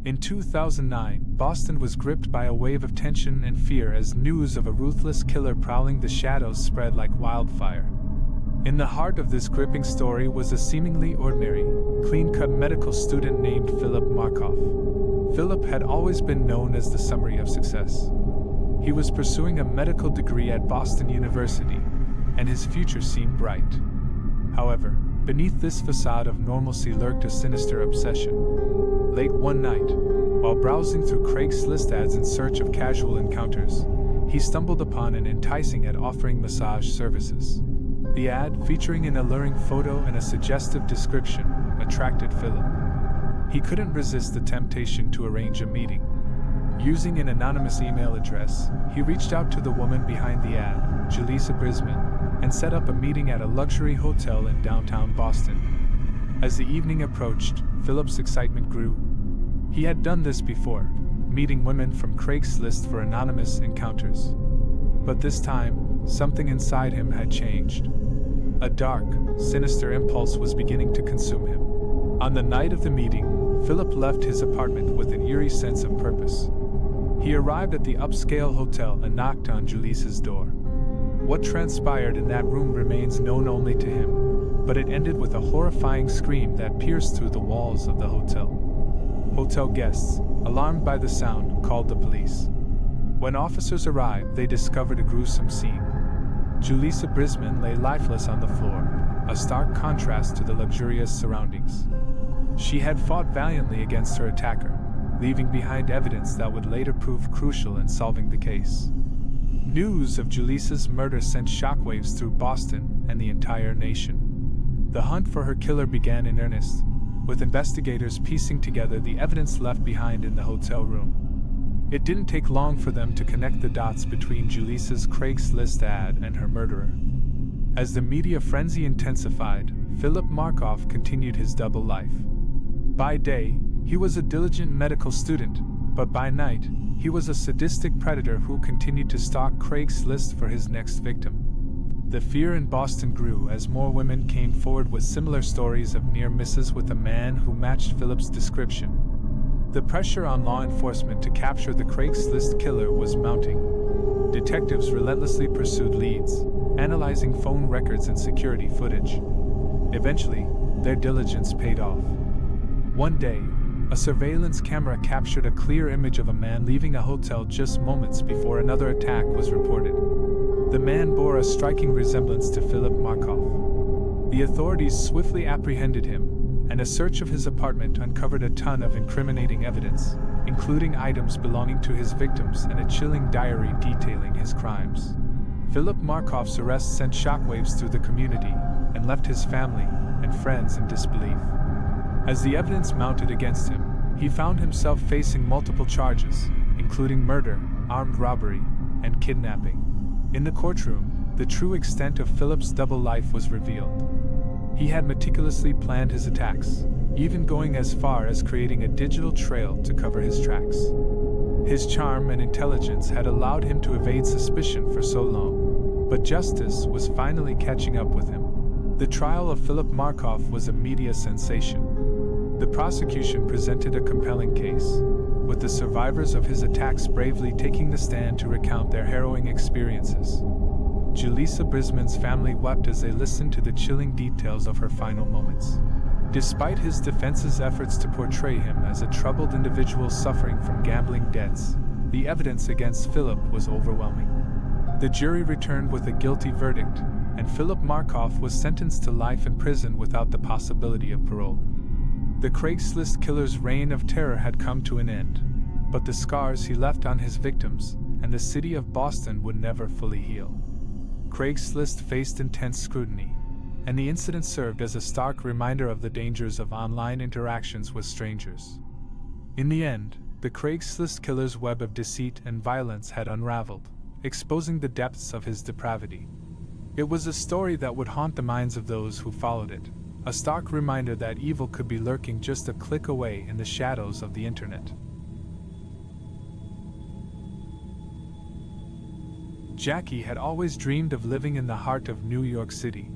In 2009, Boston was gripped by a wave of tension and fear as news of a ruthless killer prowling the shadows spread like wildfire. In the heart of this gripping story was a seemingly ordinary, clean-cut medical student named Philip Markoff. Philip had always been known as the summary of success. He was pursuing a medical degree at Boston University, and his future seemed bright. However, beneath this facade of normalcy lurked a sinister obsession. Late one night, while browsing through Craigslist ads in search of casual encounters, he stumbled upon an enticing ad offering massage services. The ad, featuring an alluring photo and a suggestive description, attracted Philip. He couldn't resist the temptation to arrange a meeting. Using an anonymous email address, he reached out to the woman behind the ad, Julissa Brisman, and set up a meeting at a luxury hotel in downtown Boston. As the evening approached, Philip's excitement grew. He had done this before, meeting women from Craigslist for anonymous encounters. But this time, something inside him had changed. A dark, sinister impulse was beginning to consume him. On the night of the meeting, Philip left his apartment with an eerie sense of purpose. He arrived at the upscale hotel and knocked on Julissa's door. What transpired in that room remains known only to him, but it ended with a horrifying scream that pierced through the walls of the hotel. Hotel guests, alarmed by the sound, called the police. When officers arrived, they discovered a gruesome scene. Julissa Brisman lay lifeless on the floor, a stark contrast to the luxurious surroundings. She had fought valiantly against her attacker, leaving behind evidence that would later prove crucial in solving the case. News of Julissa's murder sent shockwaves through Boston and the entire nation. The hunt for her killer began in earnest, with investigators piecing together the evidence left behind in the hotel room. It didn't take long for them to connect the dots between Julissa's Craigslist ad and her murderer. As the media frenzy intensified, Philip Markoff continued his double life. By day, he was a diligent medical student, but by night, he was a sadistic predator who continued to stalk Craigslist for his next victim. The fear in Boston grew as more women came forward with similar stories of near misses with a man who matched Philip's description. The pressure on law enforcement to capture the Craigslist killer was mounting. Detectives relentlessly pursued leads, analyzing phone records and security footage. Eventually, their diligence paid off. One day, a surveillance camera captured a clear image of a man leaving a hotel just moments before another attack was reported. The man bore a striking resemblance to Philip Markoff. The authorities swiftly apprehended him, and a search of his apartment uncovered a ton of incriminating evidence, including items belonging to his victims and a chilling diary detailing his crimes. Philip Markoff's arrest sent shockwaves through the community and left his family and friends in disbelief. As the evidence mounted against him, he found himself facing multiple charges, including murder, armed robbery, and kidnapping. In the courtroom, the true extent of Philip's double life was revealed. He had meticulously planned his attacks, even going as far as creating a digital trail to cover his tracks. His charm and intelligence had allowed him to evade suspicion for so long, but justice was finally catching up with him. The trial of Philip Markoff was a media sensation. The prosecution presented a compelling case, with the survivors of his attacks bravely taking the stand to recount their harrowing experiences. Julissa Brisman's family wept as they listened to the chilling details of her final moments. Despite his defense's efforts to portray him as a troubled individual suffering from gambling debts, the evidence against Philip was overwhelming. The jury returned with a guilty verdict, and Philip Markoff was sentenced to life in prison without the possibility of parole. The Craigslist killer's reign of terror had come to an end, but the scars he left on his victims and the city of Boston would never fully heal. Craigslist faced intense scrutiny, and the incident served as a stark reminder of the dangers of online interactions with strangers. In the end, the Craigslist killer's web of deceit and violence had unraveled, exposing the depths of his depravity. It was a story that would haunt the minds of those who followed it, a stark reminder that evil could be lurking just a click away in the shadows of the internet. Jackie had always dreamed of living in the heart of New York City.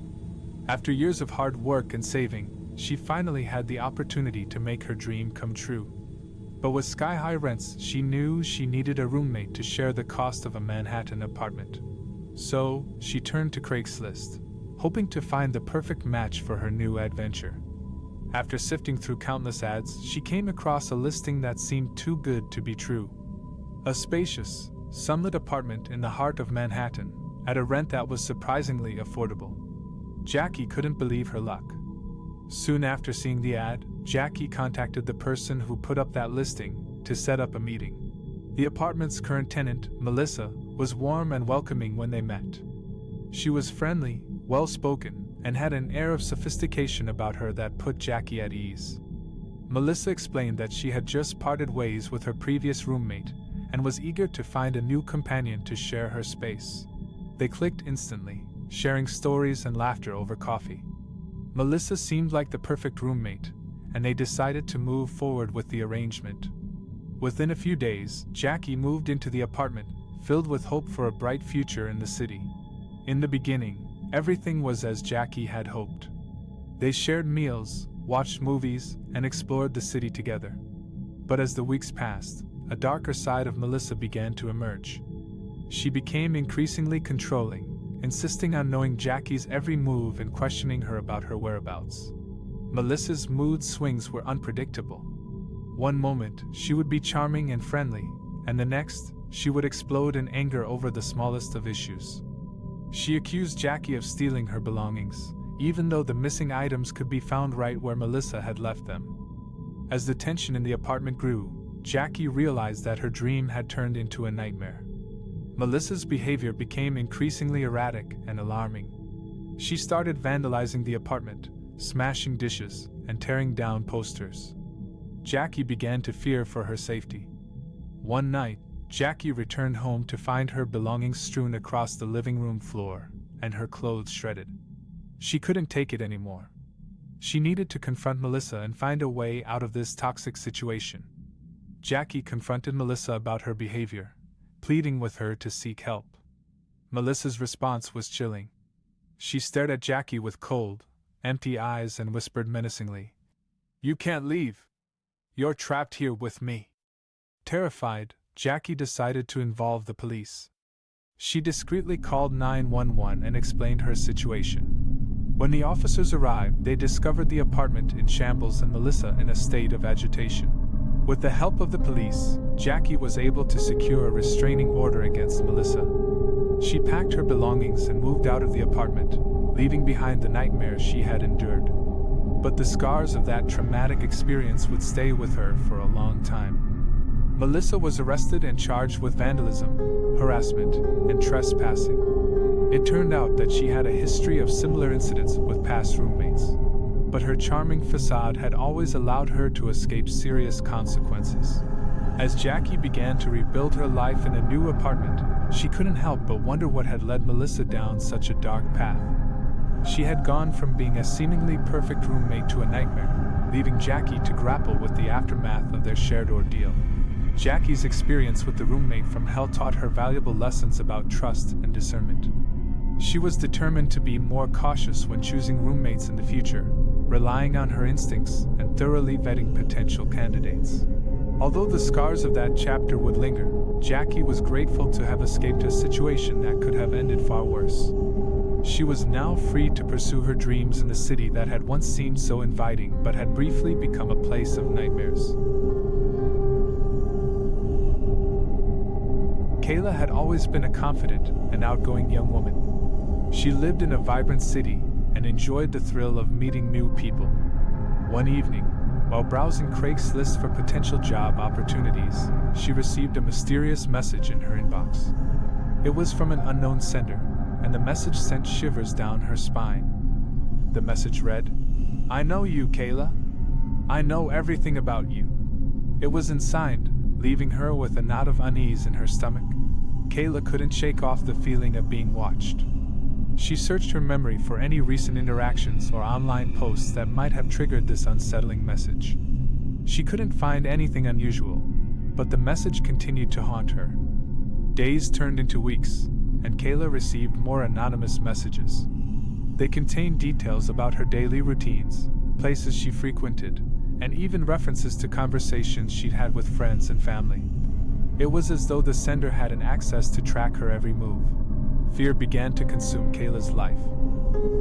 After years of hard work and saving, she finally had the opportunity to make her dream come true. But with sky-high rents, she knew she needed a roommate to share the cost of a Manhattan apartment. So, she turned to Craigslist, hoping to find the perfect match for her new adventure. After sifting through countless ads, she came across a listing that seemed too good to be true. A spacious, sunlit apartment in the heart of Manhattan, at a rent that was surprisingly affordable. Jackie couldn't believe her luck. Soon after seeing the ad, Jackie contacted the person who put up that listing to set up a meeting. The apartment's current tenant, Melissa, was warm and welcoming when they met. She was friendly, well-spoken, and had an air of sophistication about her that put Jackie at ease. Melissa explained that she had just parted ways with her previous roommate and was eager to find a new companion to share her space. They clicked instantly, sharing stories and laughter over coffee. Melissa seemed like the perfect roommate, and they decided to move forward with the arrangement. Within a few days, Jackie moved into the apartment, filled with hope for a bright future in the city. In the beginning, everything was as Jackie had hoped. They shared meals, watched movies, and explored the city together. But as the weeks passed, a darker side of Melissa began to emerge. She became increasingly controlling, insisting on knowing Jackie's every move and questioning her about her whereabouts. Melissa's mood swings were unpredictable. One moment, she would be charming and friendly, and the next, she would explode in anger over the smallest of issues. She accused Jackie of stealing her belongings, even though the missing items could be found right where Melissa had left them. As the tension in the apartment grew, Jackie realized that her dream had turned into a nightmare. Melissa's behavior became increasingly erratic and alarming. She started vandalizing the apartment, smashing dishes, and tearing down posters. Jackie began to fear for her safety. One night, Jackie returned home to find her belongings strewn across the living room floor, and her clothes shredded. She couldn't take it anymore. She needed to confront Melissa and find a way out of this toxic situation. Jackie confronted Melissa about her behavior, pleading with her to seek help. Melissa's response was chilling. She stared at Jackie with cold, empty eyes and whispered menacingly, "You can't leave. You're trapped here with me." Terrified, Jackie decided to involve the police. She discreetly called 911 and explained her situation. When the officers arrived, they discovered the apartment in shambles and Melissa in a state of agitation. With the help of the police, Jackie was able to secure a restraining order against Melissa. She packed her belongings and moved out of the apartment, leaving behind the nightmares she had endured. But the scars of that traumatic experience would stay with her for a long time. Melissa was arrested and charged with vandalism, harassment, and trespassing. It turned out that she had a history of similar incidents with past roommates. But her charming facade had always allowed her to escape serious consequences. As Jackie began to rebuild her life in a new apartment, she couldn't help but wonder what had led Melissa down such a dark path. She had gone from being a seemingly perfect roommate to a nightmare, leaving Jackie to grapple with the aftermath of their shared ordeal. Jackie's experience with the roommate from hell taught her valuable lessons about trust and discernment. She was determined to be more cautious when choosing roommates in the future, relying on her instincts and thoroughly vetting potential candidates. Although the scars of that chapter would linger, Jackie was grateful to have escaped a situation that could have ended far worse. She was now free to pursue her dreams in the city that had once seemed so inviting but had briefly become a place of nightmares. Kayla had always been a confident and outgoing young woman. She lived in a vibrant city and enjoyed the thrill of meeting new people. One evening, while browsing Craigslist for potential job opportunities, she received a mysterious message in her inbox. It was from an unknown sender, and the message sent shivers down her spine. The message read, "I know you, Kayla. I know everything about you." It was unsigned, leaving her with a knot of unease in her stomach. Kayla couldn't shake off the feeling of being watched. She searched her memory for any recent interactions or online posts that might have triggered this unsettling message. She couldn't find anything unusual, but the message continued to haunt her. Days turned into weeks, and Kayla received more anonymous messages. They contained details about her daily routines, places she frequented, and even references to conversations she'd had with friends and family. It was as though the sender had an access to track her every move. Fear began to consume Kayla's life.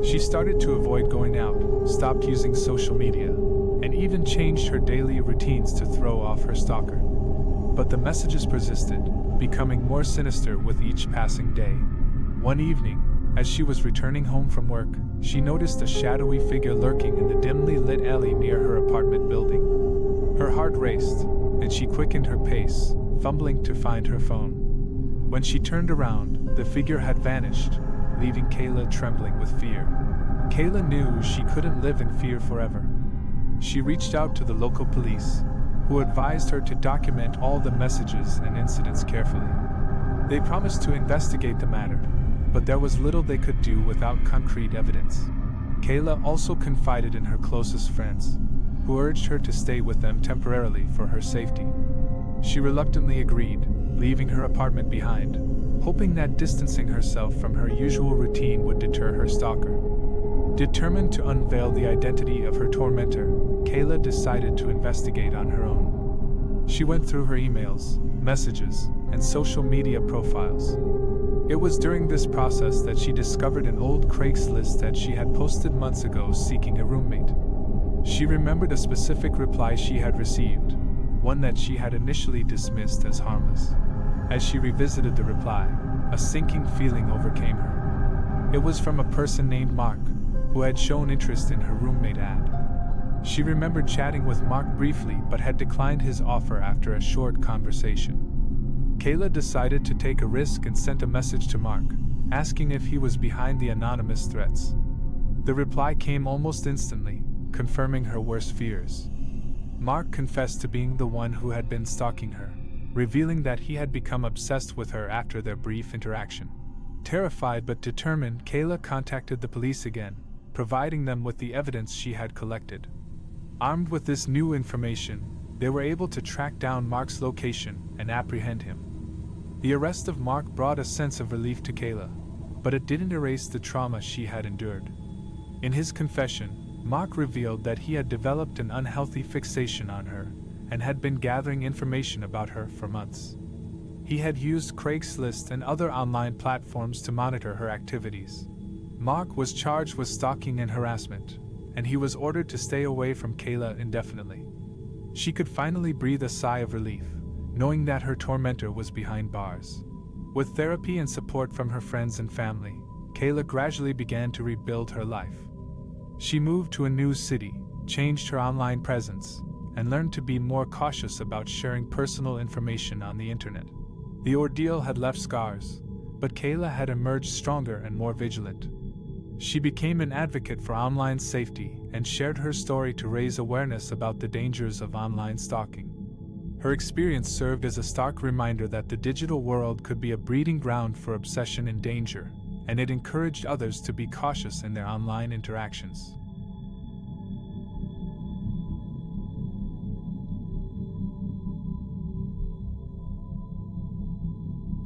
She started to avoid going out, stopped using social media, and even changed her daily routines to throw off her stalker. But the messages persisted, becoming more sinister with each passing day. One evening, as she was returning home from work, she noticed a shadowy figure lurking in the dimly lit alley near her apartment building. Her heart raced, and she quickened her pace, fumbling to find her phone. When she turned around, the figure had vanished, leaving Kayla trembling with fear. Kayla knew she couldn't live in fear forever. She reached out to the local police, who advised her to document all the messages and incidents carefully. They promised to investigate the matter, but there was little they could do without concrete evidence. Kayla also confided in her closest friends, who urged her to stay with them temporarily for her safety. She reluctantly agreed, leaving her apartment behind, hoping that distancing herself from her usual routine would deter her stalker. Determined to unveil the identity of her tormentor, Kayla decided to investigate on her own. She went through her emails, messages, and social media profiles. It was during this process that she discovered an old Craigslist that she had posted months ago seeking a roommate. She remembered a specific reply she had received, one that she had initially dismissed as harmless. As she revisited the reply, a sinking feeling overcame her. It was from a person named Mark, who had shown interest in her roommate ad. She remembered chatting with Mark briefly but had declined his offer after a short conversation. Kayla decided to take a risk and sent a message to Mark, asking if he was behind the anonymous threats. The reply came almost instantly, confirming her worst fears. Mark confessed to being the one who had been stalking her, revealing that he had become obsessed with her after their brief interaction. Terrified but determined, Kayla contacted the police again, providing them with the evidence she had collected. Armed with this new information, they were able to track down Mark's location and apprehend him. The arrest of Mark brought a sense of relief to Kayla, but it didn't erase the trauma she had endured. In his confession, Mark revealed that he had developed an unhealthy fixation on her and had been gathering information about her for months. He had used Craigslist and other online platforms to monitor her activities. Mark was charged with stalking and harassment, and he was ordered to stay away from Kayla indefinitely. She could finally breathe a sigh of relief, knowing that her tormentor was behind bars. With therapy and support from her friends and family, Kayla gradually began to rebuild her life. She moved to a new city, changed her online presence, and learned to be more cautious about sharing personal information on the internet. The ordeal had left scars, but Kayla had emerged stronger and more vigilant. She became an advocate for online safety and shared her story to raise awareness about the dangers of online stalking. Her experience served as a stark reminder that the digital world could be a breeding ground for obsession and danger, and it encouraged others to be cautious in their online interactions.